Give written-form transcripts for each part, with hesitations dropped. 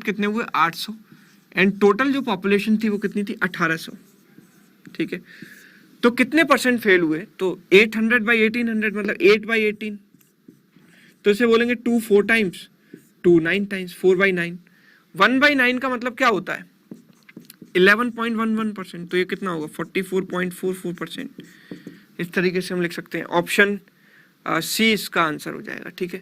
कितने हुए 800 and total जो पॉपुलेशन थी वो कितनी थी 1800, ठीक है। तो कितने परसेंट फेल हुए, तो 800 बाई 1800 मतलब 8 बाई 18, तो इसे बोलेंगे 2 4 टाइम्स, 2 9 टाइम्स, 4 बाई 9, 1 बाई 9 का मतलब क्या होता है 11.11%, तो ये कितना होगा 44.44%। इस तरीके से हम लिख सकते हैं, ऑप्शन सी इसका आंसर हो जाएगा, ठीक है।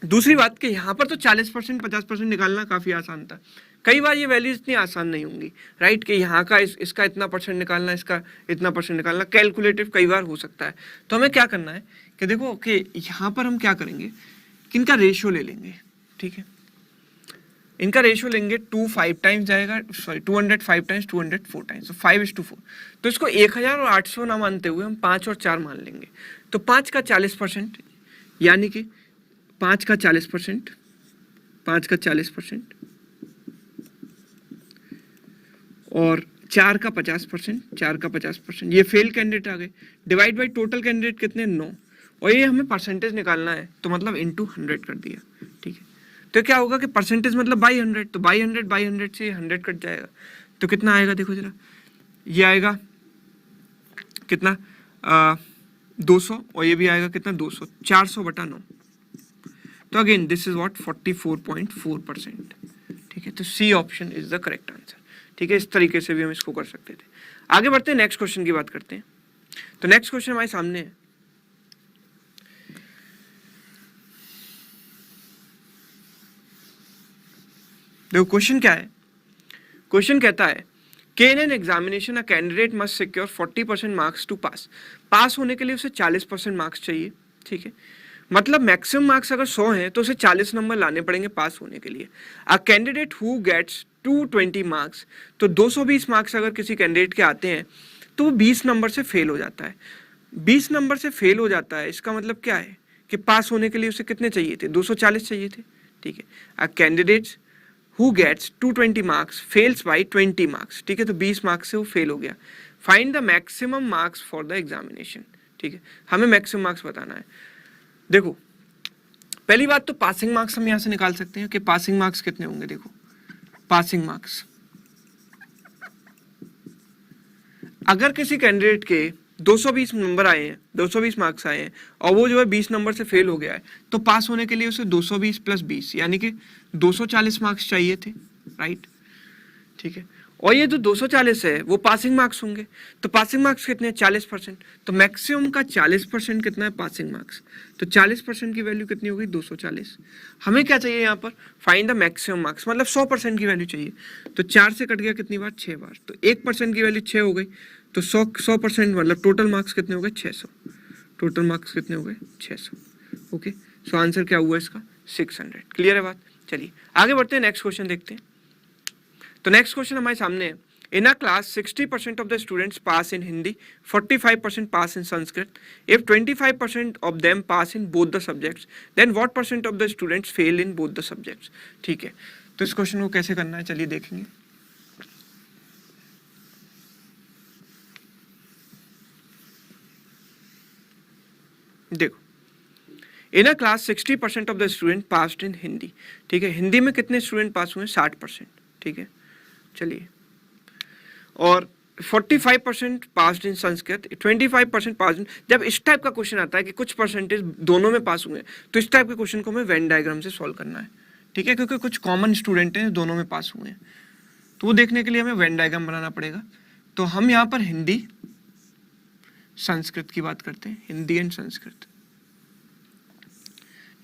दूसरी बात कि यहाँ पर तो 40% 50% निकालना काफ़ी आसान था, कई बार ये वैल्यूज इतनी आसान नहीं होंगी, राइट, कि यहाँ का इसका इतना परसेंट निकालना, इसका इतना परसेंट निकालना, कैलकुलेटिव कई बार हो सकता है। तो हमें क्या करना है कि देखो कि यहाँ पर हम क्या करेंगे कि इनका रेशियो ले लेंगे, ठीक है। इनका रेशियो लेंगे 2 5 टाइम्स जाएगा, सॉरी 200 5 टाइम्स, 200 4 टाइम्स, तो 5:4। तो इसको 1800 ना मानते हुए हम 5 और 4 मान लेंगे, तो 5 का 40%, यानी कि 5 का 40%, 5 का 40% और 4 का 50%, 4 का 50%, ये फेल कैंडिडेट आ गए। डिवाइड बाई टोटल कैंडिडेट कितने 9, और ये हमें परसेंटेज निकालना है, तो मतलब इंटू 100 कर दिया, ठीक है। तो क्या होगा कि परसेंटेज मतलब बाई 100, तो बाई 100 से 100 कट जाएगा, तो कितना आएगा देखो जरा, ये आएगा कितना 200, और ये भी आएगा कितना 200, 400/9। तो अगेन दिस इज व्हाट 44.4%, ठीक है। तो C option is the correct answer, ठीक है। इस तरीके से भी हम इसको कर सकते थे। आगे बढ़ते हैं, नेक्स्ट क्वेश्चन की बात करते हैं। तो नेक्स्ट क्वेश्चन हमारे सामने है, देखो क्वेश्चन क्या है। क्वेश्चन कहता है कि in an examination a candidate must secure 40% marks to pass. Pass होने के लिए उसे 40% मार्क्स चाहिए, ठीक है। मतलब मैक्सिमम मार्क्स अगर 100 हैं तो उसे 40 नंबर लाने पड़ेंगे पास होने के लिए। A candidate who gets 220 marks, तो 220 मार्क्स अगर किसी कैंडिडेट के आते हैं तो वो 20 नंबर से फेल हो जाता है। 20 नंबर से फेल हो जाता है, इसका मतलब क्या है कि पास होने के लिए उसे कितने चाहिए थे 240 चाहिए थे, ठीक है। A candidate who gets 220 marks fails by 20 marks, ठीक है, तो 20 मार्क्स से वो फेल हो गया। Find the maximum marks for the examination, ठीक है, हमें मैक्सिमम मार्क्स बताना है। देखो पहली बात तो पासिंग मार्क्स हम यहाँ से निकाल सकते हैं कि पासिंग मार्क्स कितने होंगे। देखो पासिंग मार्क्स, अगर किसी कैंडिडेट के 220 नंबर आए हैं, 220 मार्क्स आए हैं और वो जो है 20 नंबर से फेल हो गया है, तो पास होने के लिए उसे 220 + 20 यानी कि 240 मार्क्स चाहिए थे, राइट, ठीक है। और ये जो 240 है वो पासिंग मार्क्स होंगे, तो पासिंग मार्क्स कितने हैं 40%, तो मैक्सिमम का 40% कितना है पासिंग मार्क्स, तो 40% की वैल्यू कितनी होगी 240। हमें क्या चाहिए यहाँ पर फाइंड द मैक्सिमम मार्क्स, मतलब 100% की वैल्यू चाहिए, तो 4 से कट गया कितनी बार 6 बार, तो 1% की वैल्यू 6 हो गई, तो 100% मतलब टोटल मार्क्स कितने हो गए 600, टोटल मार्क्स कितने हो गए 600, ओके। सो आंसर क्या हुआ इसका 600। क्लियर है बात, चलिए आगे बढ़ते हैं, नेक्स्ट क्वेश्चन देखते हैं। तो नेक्स्ट क्वेश्चन हमारे सामने है, in a class 60% of the students pass in Hindi, 45% pass in Sanskrit. If 25% of them pass in both the subjects, then what percent of the students fail in both the subjects, ठीक है। तो इस question को कैसे करना है चलिए देखेंगे। देखो in a class 60% of the student passed in Hindi, ठीक है। हिंदी में कितने स्टूडेंट पास हुए 60%, ठीक है, चलिए। और 45% पास्ड इन संस्कृत, 25% पास इन, जब इस टाइप का क्वेश्चन आता है कि कुछ परसेंटेज दोनों में पास हुए हैं, तो इस टाइप के क्वेश्चन को हमें वेन डायग्राम से सॉल्व करना है, ठीक है, क्योंकि कुछ कॉमन स्टूडेंट हैं दोनों में पास हुए हैं, तो वो देखने के लिए हमें वेन डायग्राम बनाना पड़ेगा। तो हम यहाँ पर हिंदी संस्कृत की बात करते हैं, हिंदी एंड संस्कृत,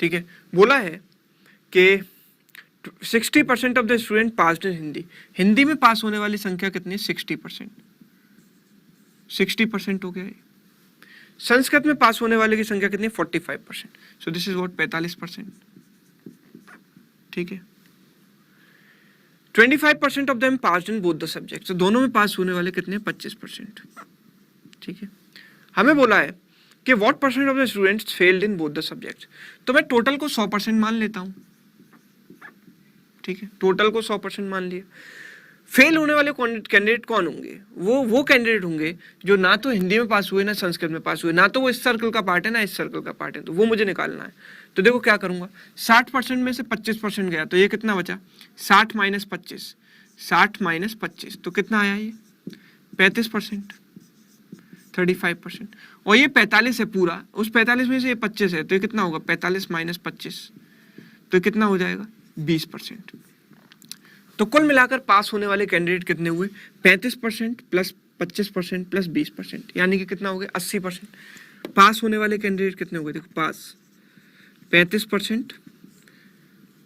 ठीक है। बोला है कि 60% of the student passed in Hindi, Hindi में पास होने वाली संख्या कितनी है 60%, 60% हो गया। संस्कृत में पास होने वाले की संख्या कितनी है 45%, सो दिस इज व्हाट 45%, ठीक है। 25% of them passed in both the subjects, तो दोनों में पास होने वाले कितने 25%, ठीक है। हमें बोला है कि what percent of the students failed in both the subjects, तो मैं टोटल को 100% मान लेता हूं, ठीक है, टोटल को 100% मान लिया। फेल होने वाले कैंडिडेट कौन होंगे? वो कैंडिडेट होंगे जो ना तो हिंदी में पास हुए ना संस्कृत में पास हुए, ना तो वो इस सर्कल का पार्ट है ना इस सर्कल का पार्ट है, तो वो मुझे निकालना है। तो देखो क्या करूंगा, 60% में से 25% गया तो ये कितना बचा, 60 माइनस 25, 60 माइनस 25 तो कितना आया ये 35%, 35%। और ये 45 है पूरा, उस 45 में से ये 25 है तो ये कितना होगा 45 माइनस 25, तो कितना हो जाएगा 20%। तो कुल मिलाकर पास होने वाले कैंडिडेट कितने हुए 35% प्लस 25% प्लस 20%, यानी कि कितना हो गया 80%। पास होने वाले कैंडिडेट कितने हो गए, देखो पास 35%,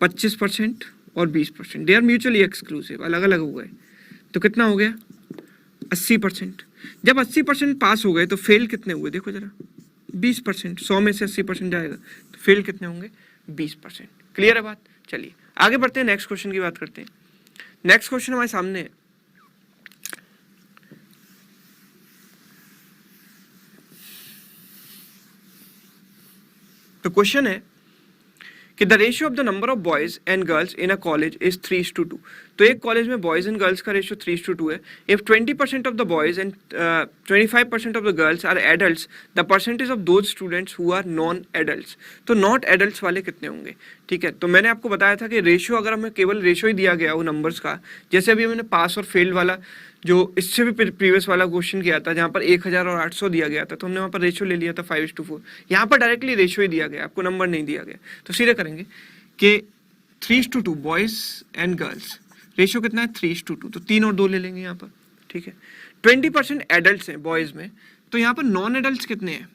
25% और 20%, दे आर म्यूचुअली एक्सक्लूसिव, अलग अलग हो गए, तो कितना हो गया 80%। जब 80% पास हो गए तो फेल कितने हुए, देखो जरा 20%, 100 में से 80% जाएगा तो फेल कितने होंगे 20%। क्लियर है बात? चलिए आगे बढ़ते हैं, नेक्स्ट क्वेश्चन की बात करते हैं। नेक्स्ट क्वेश्चन हमारे सामने है, तो क्वेश्चन है कि the ratio of the number of boys and girls in a college is 3:2। तो एक कॉलेज में बॉयज एंड गर्ल्स का रेशियो 3:2 है। If 20% of the boys and 25% of the girls are adults, the percentage of those students who are non adults. तो not adults वाले कितने होंगे? ठीक है, तो मैंने आपको बताया था कि रेशियो, अगर हमें केवल रेशियो ही दिया गया वो नंबर्स का, जैसे अभी मैंने पास और फेल वाला जो इससे भी प्रीवियस वाला क्वेश्चन किया था जहाँ पर 1000 और 800 दिया गया था, तो हमने वहाँ पर रेशियो ले लिया था 5:4। यहाँ पर डायरेक्टली रेशियो ही दिया गया, आपको नंबर नहीं दिया गया, तो सीधे करेंगे कि 3:2 बॉयज एंड गर्ल्स, रेशियो कितना है 3:2, तो 3 और 2 ले लेंगे यहाँ पर। ठीक है, 20% एडल्ट हैं बॉयज में, तो यहाँ पर नॉन एडल्ट कितने हैं,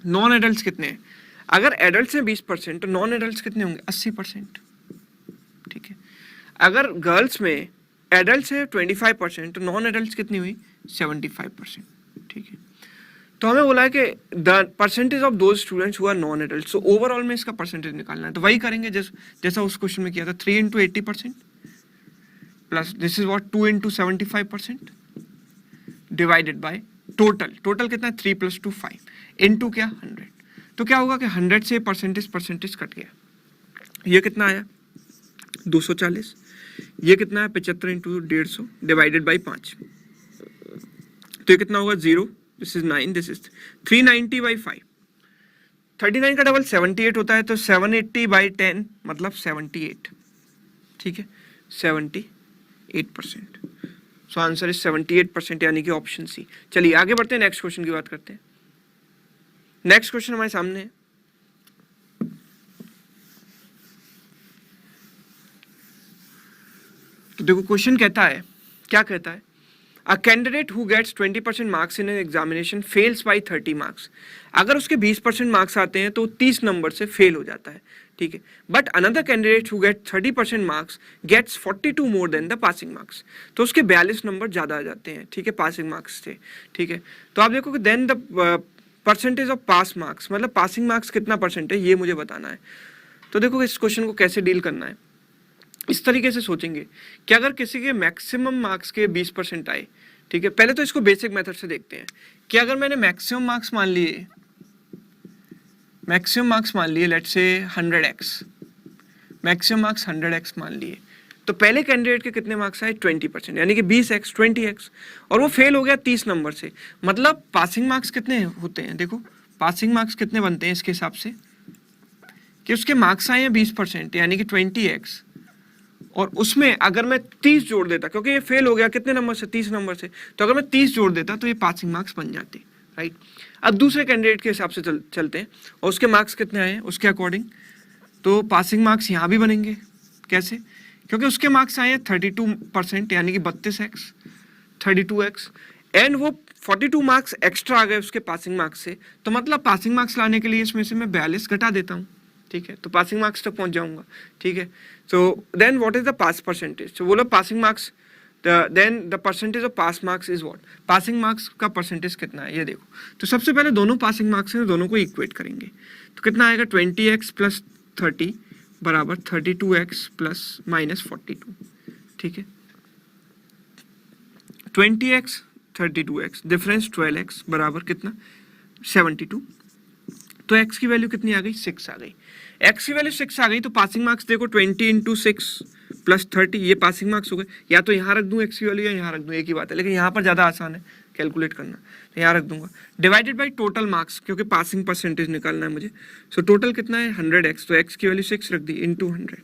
नॉन एडल्ट कितने हैं? अगर एडल्ट हैं 20% तो नॉन एडल्ट कितने होंगे 80%। ठीक है, अगर गर्ल्स में एडल्ट है 25% तो नॉन एडल्ट कितनी हुई 75%। ठीक है, तो हमें बोला है कि the percentage of those students who are non adult, so overall में इसका परसेंटेज निकालना है, तो वही करेंगे जैसा उस क्वेश्चन में किया था, 3 into 80% plus this is what 2 into 75% divided by total कितना है 3 + 2 5 इनटू क्या 100। तो क्या होगा कि 100 से परसेंटेज कट गया, ये कितना आया 240, ये कितना है 75 into 150 डिवाइडेड बाई 5, तो ये कितना होगा 0, this is 9, this is 390 by 5, 39 का डबल 78 होता है, तो 780 बाई 10 मतलब 78। ठीक है, 78%, सो आंसर इज 78%, यानी कि ऑप्शन सी। चलिए आगे बढ़ते हैं, नेक्स्ट क्वेश्चन की बात करते हैं। नेक्स्ट क्वेश्चन हमारे सामने है, तो देखो क्वेश्चन कहता है, क्या कहता है, a candidate who gets 20% marks in an examination fails by 30 marks. अगर उसके 20% मार्क्स आते हैं तो 30 नंबर से फेल हो जाता है। ठीक है, but another candidate who get 30% marks gets 42 more than the passing marks, तो उसके 42 नंबर ज़्यादा आ जाते हैं। ठीक है, पासिंग मार्क्स से। ठीक है, तो आप देखो कि then the percentage of pass marks, मतलब पासिंग मार्क्स कितना परसेंट है ये मुझे बताना है। तो देखो इस क्वेश्चन को कैसे डील करना है, इस तरीके से सोचेंगे कि अगर किसी के मैक्सिमम मार्क्स के 20% आए, ठीक है, पहले तो इसको बेसिक मेथड से देखते हैं कि अगर मैंने मैक्सिमम मार्क्स मान लिए let's say 100x, maximum marks 100x मान लिए, तो पहले कैंडिडेट के कितने मार्क्स आए 20%, यानी कि 20x 20x, और वो फेल हो गया 30 नंबर से। मतलब पासिंग मार्क्स कितने होते हैं, देखो पासिंग मार्क्स कितने बनते हैं इसके हिसाब से कि उसके मार्क्स आए हैं 20%, यानी कि 20x, और उसमें अगर मैं 30 जोड़ देता, क्योंकि ये फेल हो गया कितने नंबर से 30 नंबर से, तो अगर मैं 30 जोड़ देता तो ये पासिंग मार्क्स बन जाते। राइट, अब दूसरे कैंडिडेट के हिसाब से चलते हैं, और उसके मार्क्स कितने आए हैं उसके अकॉर्डिंग, तो पासिंग मार्क्स यहाँ भी बनेंगे। कैसे? क्योंकि उसके मार्क्स आए हैं 32%, यानी कि 32x 32x, एंड वो 42 मार्क्स एक्स्ट्रा आ गए उसके पासिंग मार्क्स से, तो मतलब पासिंग मार्क्स लाने के लिए इसमें से मैं 42 घटा देता हूँ। ठीक है, तो पासिंग मार्क्स तक पहुंच जाऊंगा। ठीक है, so then what is the pass percentage, तो बोलो passing marks, then the percentage of pass marks is what, passing marks का परसेंटेज कितना है ये देखो। तो सबसे पहले दोनों पासिंग मार्क्स हैं, दोनों को इक्वेट करेंगे, तो कितना आएगा 20x + 30 बराबर 32x + -42। ठीक है, 20x 32x डिफरेंस 12x बराबर कितना 72, तो x की वैल्यू कितनी आ गई 6 आ गई। x की वैल्यू 6 आ गई, तो पासिंग मार्क्स देखो 20 × 6 प्लस 30, ये पासिंग मार्क्स हो गए। या तो यहाँ रख दूँ एक्स की वैल्यू या यहाँ रख दूँ, एक ही बात है, लेकिन यहाँ पर ज़्यादा आसान है कैलकुलेट करना, तो यहाँ रख दूंगा। डिवाइडेड बाई टोटल मार्क्स, क्योंकि पासिंग परसेंटेज निकालना है मुझे। सो टोटल कितना है 100x, तो x की वैल्यू 6 रख दी इंटू 100,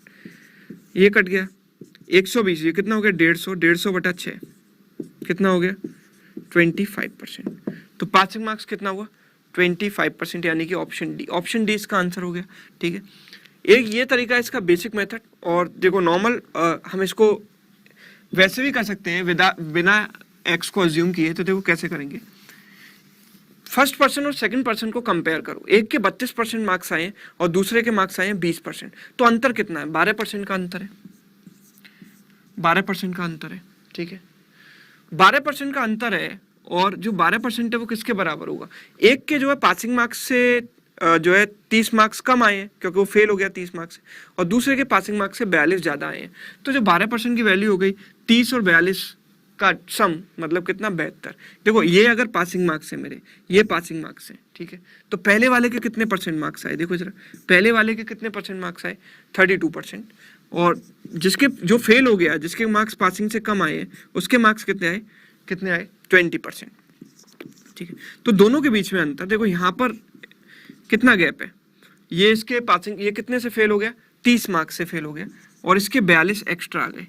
ये कट गया 120, ये कितना हो गया 150, 150 बटा 6 कितना हो गया 25%। तो पासिंग मार्क्स कितना हुआ 25%, यानी कि ऑप्शन डी इसका आंसर हो गया। ठीक है, एक ये तरीका है इसका बेसिक मेथड। और देखो नॉर्मल हम इसको वैसे भी कर सकते हैं बिना एक्स को अज्यूम किए। तो देखो कैसे करेंगे, फर्स्ट पर्सन और सेकंड पर्सन को कंपेयर करो। एक के 32% मार्क्स आए और दूसरे के मार्क्स आए 20%, तो अंतर कितना है 12% का अंतर है, 12% का अंतर है। ठीक है, 12% का अंतर है, और जो 12% है वो किसके बराबर होगा, एक के जो है पासिंग मार्क्स से जो है 30 मार्क्स कम आए हैं क्योंकि वो फेल हो गया 30 मार्क्स से, और दूसरे के पासिंग मार्क्स से 42 ज़्यादा आए हैं। तो जो 12% की वैल्यू हो गई 30 और 42 का सम, मतलब कितना 72। देखो ये अगर पासिंग मार्क्स है मेरे, ये पासिंग मार्क्स है। ठीक है, तो पहले वाले के कितने परसेंट मार्क्स आए, देखो जरा पहले वाले के कितने परसेंट मार्क्स आए 32%, और जिसके जो फेल हो गया, जिसके मार्क्स पासिंग से कम आए उसके मार्क्स कितने आए 20%। ठीक है, तो दोनों के बीच में अंतर देखो, यहाँ पर कितना गैप है, ये इसके पासिंग ये कितने से फेल हो गया 30 मार्क्स से फेल हो गया, और इसके 42 एक्स्ट्रा आ गए।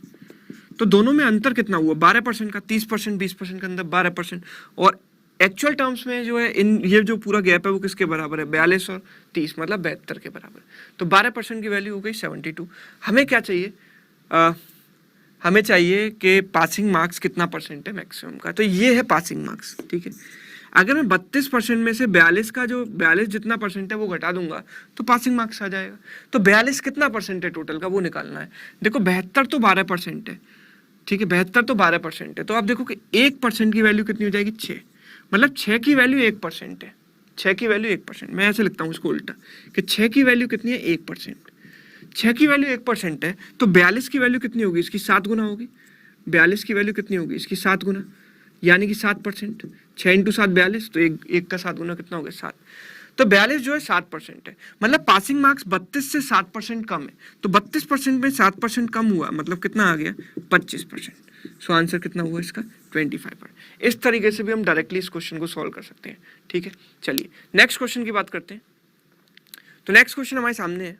तो दोनों में अंतर कितना हुआ 12% का, 30% 20% के अंदर 12%, और एक्चुअल टर्म्स में जो है इन ये जो पूरा गैप है वो किसके बराबर है 42 और 30, मतलब 72 के बराबर। तो 12% की वैल्यू हो गई 72। हमें क्या चाहिए, हमें चाहिए कि पासिंग मार्क्स कितना परसेंट है मैक्सिमम का, तो ये है पासिंग मार्क्स। ठीक है, अगर मैं 32% में से 42 का जो 42 जितना परसेंट है वो घटा दूंगा तो पासिंग मार्क्स आ जाएगा। तो 42 कितना परसेंट है टोटल का वो निकालना है। देखो 72 तो 12% है। ठीक है, 72 तो 12% है, तो आप देखो कि 1% की वैल्यू कितनी हो जाएगी 6, मतलब 6 की वैल्यू 1% है, 6 की वैल्यू 1%। मैं ऐसे लिखता हूँ इसको उल्टा कि 6 की वैल्यू कितनी है 1%, 6 की वैल्यू 1% है, तो 42 की वैल्यू कितनी होगी इसकी 7 गुना होगी। 42 की वैल्यू कितनी होगी इसकी 7 गुना, यानी कि 7%। 6 इंटू 7 42, तो एक का 7 गुना कितना हो गया 7। तो 42 जो है 7% है, मतलब पासिंग मार्क्स 32 से 7% कम है। तो 32% में 7% कम हुआ, मतलब कितना आ गया 25%। सो आंसर कितना हुआ इसका 25%। इस तरीके से भी हम डायरेक्टली इस क्वेश्चन को सॉल्व कर सकते हैं। ठीक है, चलिए नेक्स्ट क्वेश्चन की बात करते हैं। तो नेक्स्ट क्वेश्चन हमारे सामने है,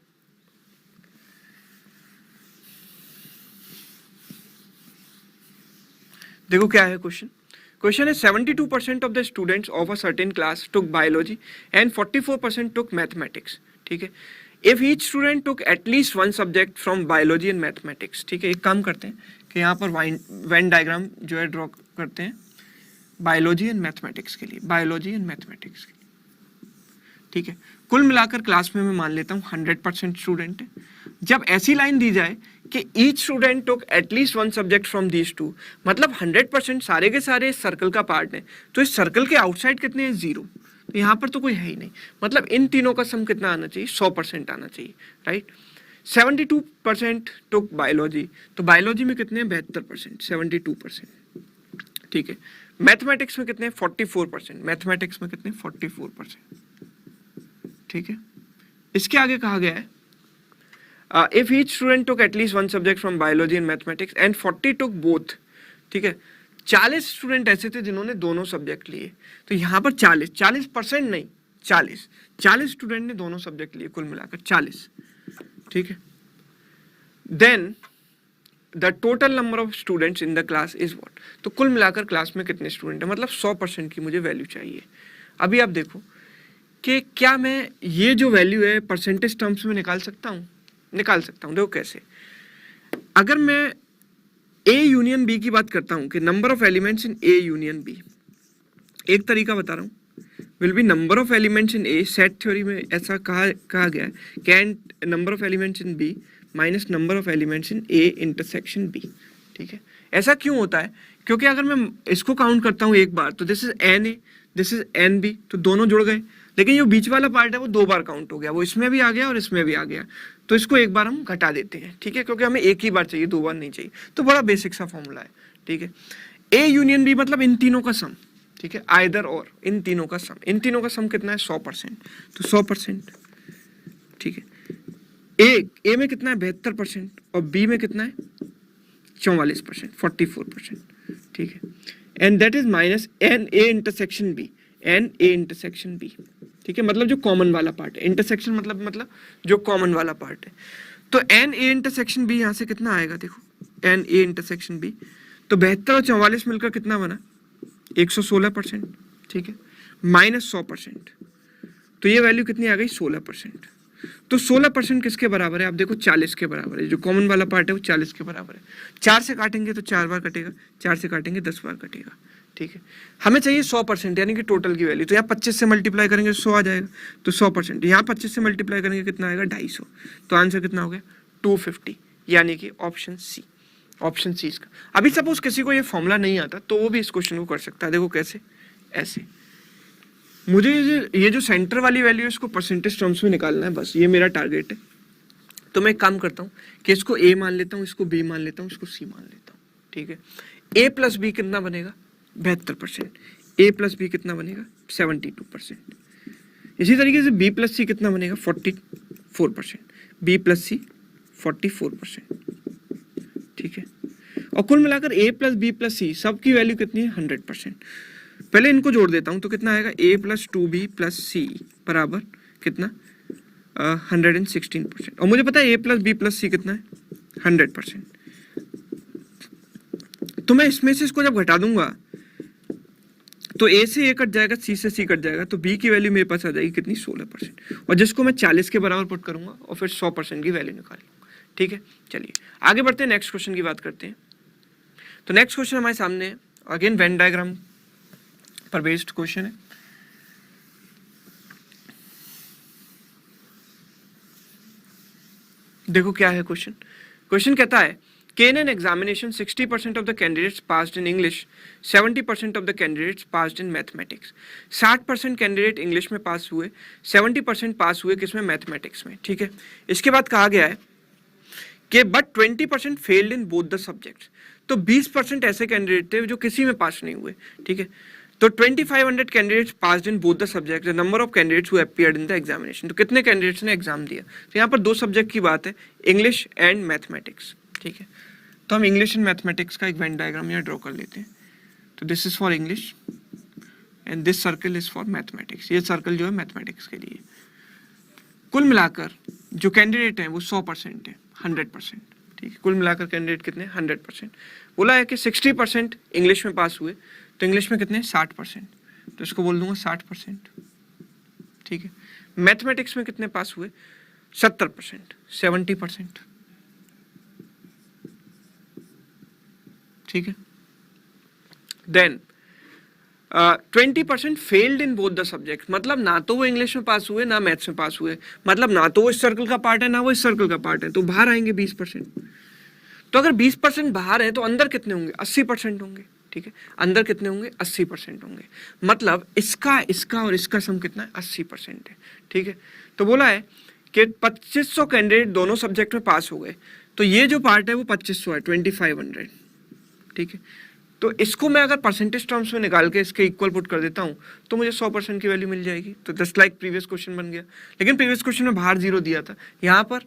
देखो क्या है question. Question is 72% of the students of a certain class took biology and 44% took mathematics. ठीक है, if each student took at least one subject from biology and mathematics. ठीक है, एक काम करते हैं कि यहाँ पर वेन डायग्राम जो है ड्रॉ करते हैं बायोलॉजी एंड मैथमेटिक्स के लिए, बायोलॉजी एंड मैथमेटिक्स के लिए। ठीक है, कुल मिलाकर क्लास में मैं मान लेता हूँ 100% स्टूडेंट है। जब ऐसी लाइन दी जाए कि each student took at least one subject from these two, मतलब 100% सारे के सारे इस सर्कल का पार्ट है, तो इस सर्कल के आउटसाइड कितने हैं 0, तो यहाँ पर तो कोई है ही नहीं, मतलब इन तीनों का सम कितना आना चाहिए 100% आना चाहिए, राइट। 72% टुक बायोलॉजी, तो बायोलॉजी में कितने हैं 72%, 72%। ठीक है, मैथमेटिक्स में कितने 44%, मैथमेटिक्स में कितने 44%। ठीक है, इसके आगे कहा गया है if each student took at least one subject from biology and mathematics and 40 took both. ठीक है, 40 स्टूडेंट ऐसे थे जिन्होंने दोनों सब्जेक्ट लिए, तो यहाँ पर 40% नहीं 40 स्टूडेंट ने दोनों सब्जेक्ट लिए, कुल मिलाकर 40। ठीक है, then the total number of students in the class is what, तो कुल मिलाकर क्लास में कितने स्टूडेंट है, मतलब 100% की मुझे वैल्यू चाहिए। अभी आप देखो कि क्या मैं ये जो वैल्यू है परसेंटेज टर्म्स में निकाल सकता हूँ, निकाल सकता हूं। देखो कैसे, अगर मैं A यूनियन B की बात करता हूं कि number of elements in A union B, एक तरीका बता रहा हूं, will be number of elements in A, set theory में ऐसा कहा गया है, can number of elements in B minus number of elements in A intersection B। ठीक है, ऐसा क्यों होता है, क्योंकि अगर मैं इसको काउंट करता हूं एक बार तो this is NA, this is NB, तो दोनों जुड़ गए, लेकिन जो बीच वाला पार्ट है वो 2 बार काउंट हो गया, वो इसमें भी आ गया और इसमें भी आ गया, तो इसको एक बार हम घटा देते हैं। ठीक है, क्योंकि हमें एक ही बार चाहिए, 2 बार नहीं चाहिए, तो बड़ा बेसिक सा फॉर्मूला है। ठीक है, A यूनियन B मतलब इन तीनों का सम। ठीक है, आइदर और, इन तीनों का सम, इन तीनों का सम कितना है 100%, तो 100%। ठीक है, ए में कितना है 72% और बी में कितना है 44%, 44%, ठीक है। And that is minus n A intersection B, n A intersection B, ठीक है, मतलब जो कॉमन वाला पार्ट है। इंटरसेक्शन मतलब जो कॉमन वाला पार्ट है। तो एन ए इंटरसेक्शन बी यहाँ से कितना आएगा, देखो एन ए इंटरसेक्शन बी, तो 72 और 44 मिलकर कितना बना 116%, ठीक है, माइनस 100%, तो ये वैल्यू कितनी आ गई 16%। तो 16% किसके बराबर है, आप देखो 40 के बराबर है। जो कॉमन वाला पार्ट है वो 40 के बराबर है। 4 से काटेंगे तो 4 बार कटेगा, 4 से काटेंगे 10 बार कटेगा, ठीक है। हमें चाहिए 100% यानी कि टोटल की वैल्यू। तो यहाँ 25 से मल्टीप्लाई करेंगे 100 आ जाएगा, तो 100%। यहाँ 25 से मल्टीप्लाई करेंगे कितना आएगा 250, तो आंसर कितना हो गया 250, यानी कि ऑप्शन सी, ऑप्शन सी इसका। अभी सपोज किसी को ये फॉर्मूला नहीं आता तो वो भी इस क्वेश्चन को कर सकता है। देखो कैसे, ऐसे मुझे ये जो सेंटर वाली वैल्यू है इसको परसेंटेज टर्म्स में निकालना है, बस ये मेरा टारगेट है। तो मैं एक काम करता हूँ कि इसको ए मान लेता हूँ, इसको बी मान लेता हूँ, इसको सी मान लेता हूँ, ठीक है। ए प्लस बी कितना बनेगा 72%, ए प्लस बी कितना बनेगा 72%। इसी तरीके से बी प्लस सी कितना बनेगा 44%, बी प्लस सी 44%, ठीक है। और कुल मिलाकर ए प्लस बी प्लस सी सबकी वैल्यू कितनी है 100%। पहले इनको जोड़ देता हूं तो कितना आएगा a प्लस 2b प्लस सी बराबर कितना 116%। और मुझे पता है a प्लस बी प्लस सी कितना है 100%। तो मैं इसमें से इसको जब घटा दूंगा तो a से a कट जाएगा, c से c कट जाएगा, तो b की वैल्यू मेरे पास आ जाएगी कितनी 16%, और जिसको मैं 40 के बराबर पुट करूंगा और फिर 100% की वैल्यू निकाल लूंगा, ठीक है। चलिए आगे बढ़ते हैं, नेक्स्ट क्वेश्चन की बात करते हैं। तो नेक्स्ट क्वेश्चन हमारे सामने है, अगेन वेन डायग्राम पर बेस्ड क्वेश्चन है। देखो क्या है क्वेश्चन। क्वेश्चन कहता है कि in an examination 60% of the candidates passed in English, 70% of the candidates passed in mathematics. 60% candidate English में पास हुए, 70% पास हुए किसमें, मैथमेटिक्स में, ठीक है। इसके बाद कहा गया है कि but 20% failed in both the subjects. तो 20% ऐसे कैंडिडेट थे जो किसी में पास नहीं हुए, ठीक है। तो 2500 candidates passed in both the subject, the number of candidates who appeared in the examination. तो कितने कैंडिडेट्स ने एग्जाम दिया। तो यहाँ पर दो सब्जेक्ट की बात है, इंग्लिश एंड मैथमेटिक्स, ठीक है। तो हम इंग्लिश एंड मैथमेटिक्स का एक वेन डायग्राम यहाँ ड्रॉ कर लेते हैं। तो this is for English and this circle is for mathematics. ये सर्कल जो है मैथमेटिक्स के लिए। कुल मिलाकर जो कैंडिडेट है वो 100% है, 100%, ठीक है। कुल मिलाकर कैंडिडेट कितने 100%। बोला है कि 60% इंग्लिश में पास हुए, तो इंग्लिश में कितने 60%, तो इसको बोल दूंगा 60%, ठीक है। मैथमेटिक्स में कितने पास हुए 70%, 70%, ठीक है। Then 20% failed in both the subject, मतलब ना तो वो इंग्लिश में पास हुए ना मैथ्स में पास हुए, मतलब ना तो वो इस सर्कल का पार्ट है ना वो इस सर्कल का पार्ट है, तो बाहर आएंगे 20%। तो अगर 20% बाहर है तो अंदर कितने होंगे 80% होंगे, ठीक है। अंदर कितने होंगे 80% होंगे, मतलब इसका इसका और इसका सम कितना है 80% है, ठीक है। तो बोला है कि 2500 कैंडिडेट दोनों सब्जेक्ट में पास हो गए, तो ये जो पार्ट है वो 2500 है, 2500, ठीक है। तो इसको मैं अगर परसेंटेज टर्म्स में निकाल के इसके इक्वल पुट कर देता हूँ तो मुझे 100% की वैल्यू मिल जाएगी। तो जस्ट लाइक प्रीवियस क्वेश्चन बन गया, लेकिन प्रीवियस क्वेश्चन में बाहर 0 दिया था, यहाँ पर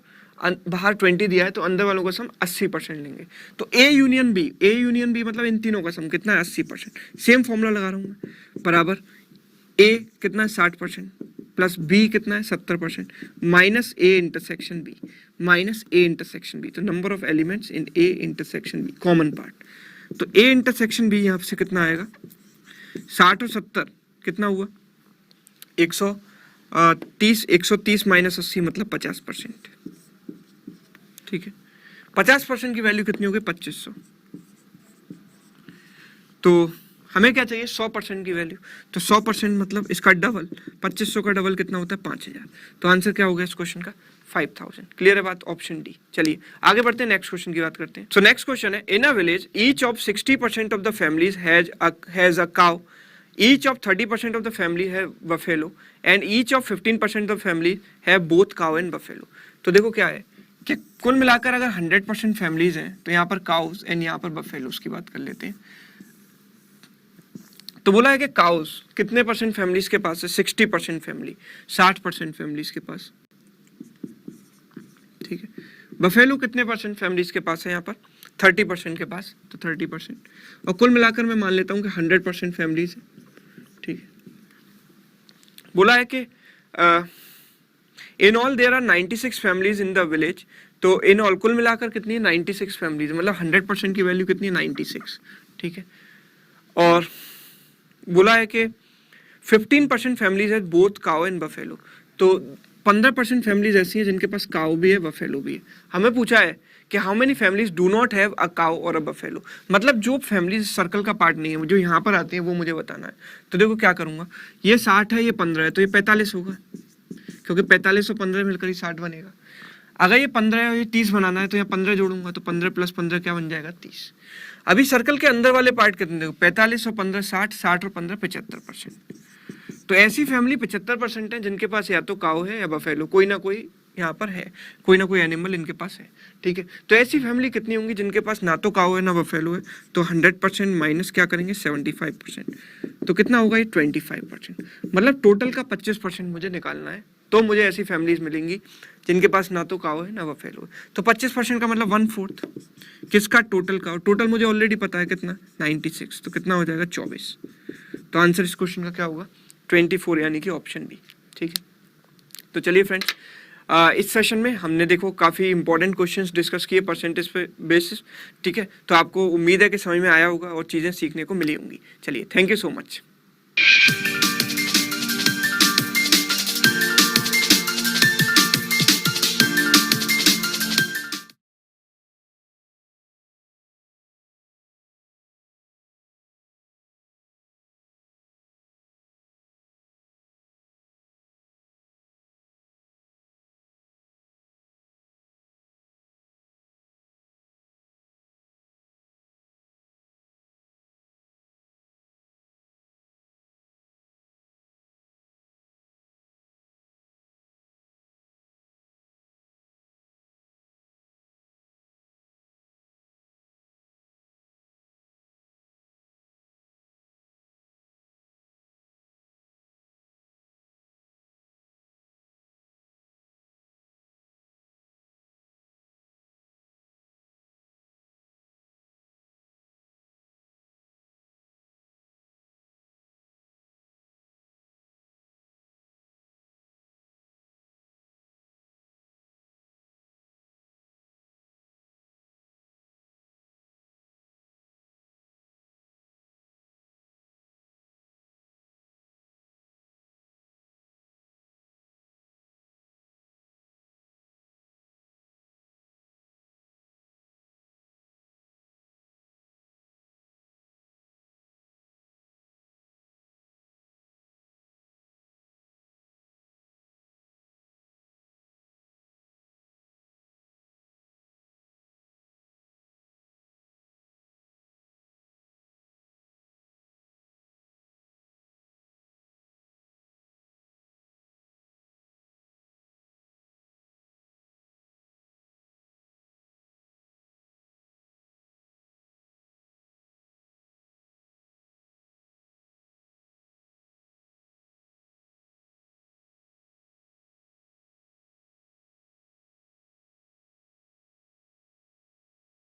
बाहर 20 दिया है, तो अंदर वालों का सम 80% लेंगे। तो ए यूनियन बी मतलब इन तीनों का सम कितना है 80%। सेम फॉर्मूला लगा रहा हूँ मैं, बराबर ए कितना है 60% प्लस बी कितना है 70% minus a intersection b, minus a intersection b. तो number of elements in a intersection b, common part. तो ए इंटरसेक्शन बी यहाँ से कितना आएगा 60 और 70 कितना हुआ 130, 130 माइनस 80 मतलब 50%, ठीक है। 50% की वैल्यू कितनी होगी 2500। तो हमें क्या चाहिए 100% की वैल्यू, तो 100% मतलब इसका डबल, 2500 का डबल कितना होता है 5000। तो आंसर क्या हो गया इस क्वेश्चन का 5000। क्लियर है बात, ऑप्शन डी। चलिए आगे बढ़ते हैं, नेक्स्ट क्वेश्चन की बात करते हैं। सो नेक्स्ट क्वेश्चन है, in a village each of 60% of the families has a cow, each of 30% of the family has buffalo and each of 15% of family has both cow and buffalo. तो देखो क्या है कि कुल मिलाकर अगर 100% फैमिलीज हैं तो यहाँ पर काउस एंड यहाँ पर बफेलोस की बात कर लेते हैं। तो बोला है कि काउस कितने परसेंट फैमिलीज के पास है 60% फैमिली, 60% फैमिलीज के पास, ठीक है। बफेलो कितने परसेंट फैमिलीज के पास है यहाँ पर? 30% के पास, तो 30%। और कुल मिलाकर मैं मान लेता हूँ कि 100% फैमिलीज है, ठीक है। बोला है कि in all there are 96 families in the village. तो इन ऑल कुल मिलाकर कितनी है? 96 फैमिलीज, मतलब 100% की वैल्यू कितनी है? 96, ठीक है। और बोला है कि 15% फैमिलीज है बोथ काउ एंड बफेलो। तो 15% फैमिलीज ऐसी हैं जिनके पास काउ भी है, बफेलो भी है। हमें पूछा है कि how many families do not have a cow और अ बफेलो, मतलब जो फैमिलीज सर्कल का पार्ट नहीं है, जो यहाँ पर आती है, वो मुझे बताना है। तो देखो क्या करूंगा, ये 60 है, ये 15 है, तो ये 45 होगा, क्योंकि 45 और 15 मिलकर ही 60 बनेगा। अगर ये 15 है और ये 30 बनाना है, तो यहाँ 15 जोड़ूंगा, तो 15 + 15 क्या बन जाएगा? 30। अभी सर्कल के अंदर वाले पार्ट कितने? देखो 45 और 15 60, 60 और 15 75%। तो ऐसी फैमिली 75% है जिनके पास या तो काऊ है या बफेलो, कोई ना कोई यहाँ पर है, कोई ना कोई एनिमल इनके पास है, ठीक है। तो ऐसी फैमिली कितनी होंगी जिनके पास ना तो काऊ है ना बफेलो है? तो 100% माइनस क्या करेंगे? 75%। तो कितना होगा ये? 25%। मतलब टोटल का 25% मुझे निकालना है, तो मुझे ऐसी फैमिलीज मिलेंगी जिनके पास ना तो काऊ है ना बफेलो है। तो 25% का मतलब 1/4 किसका? टोटल का। टोटल मुझे ऑलरेडी पता है कितना? 96। तो कितना हो जाएगा? 24। तो आंसर इस क्वेश्चन का क्या होगा? 24, यानी कि ऑप्शन बी, ठीक है। तो चलिए फ्रेंड्स, इस सेशन में हमने देखो काफ़ी इंपॉर्टेंट क्वेश्चंस डिस्कस किए परसेंटेज पे बेसिस, ठीक है। तो आपको उम्मीद है कि समझ में आया होगा और चीज़ें सीखने को मिली होंगी। चलिए, थैंक यू सो मच।